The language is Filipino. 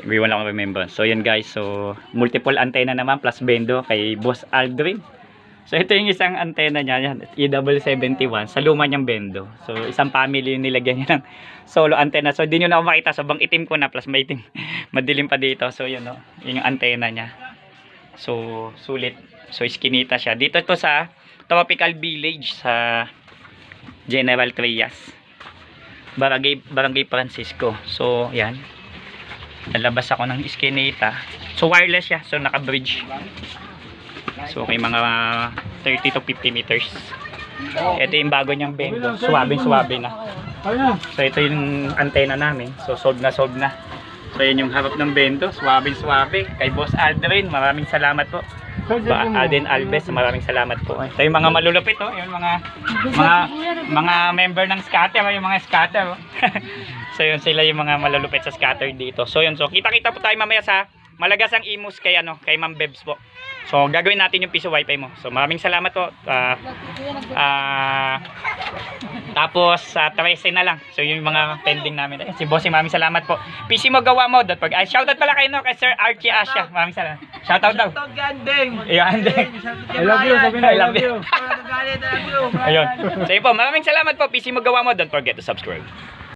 we wala akong remember. So yun guys, so multiple antenna naman plus bendo kay Boss Aldrin. So ito yung isang antenna niya, yan, EW71 sa luma niyang bendo. So isang family yung nilagyan niya ng solo antenna. So di nyo na ako makita, sobrang itim ko na plus may itim, madilim pa dito. So yun no, yung antenna niya. So sulit. So iskinita siya. Dito to sa Tropical Village sa General Trias. Barangay Francisco. So yan. Nalabas ako ng iskinita. So wireless siya. So naka-bridge. So may mga 30 to 50 meters. Ito yung bago niyang bendo. Suwabe na. So ito yung antenna namin. So solve na. So yun yung harap ng bendo. Suwabe. Kay Boss Aldrin, maraming salamat po. Alden Alves, maraming salamat po. Ito yung mga malulupit, oh. Yung mga member ng scatter, yung mga scatter. Oh. So yun sila yung mga malulupit sa scatter dito. So yun, so kita-kita po tayo mamaya sa Malagasang Imus kay kay Ma'am Bebs po. So gagawin natin yung piso wifi mo. So maraming salamat po. Tapos sa 13 na lang. So yung mga pending namin. Si Bossing, maraming salamat po. PC mo gawa mo. Shoutout pala kayo no kay Sir Archie Asya. Maraming salamat. Shoutout daw. Shoutout Gandeng. Andeng. I love you. I love you. Ayun. So yun po, maraming salamat po. PC mo gawa mo. Don't forget to subscribe.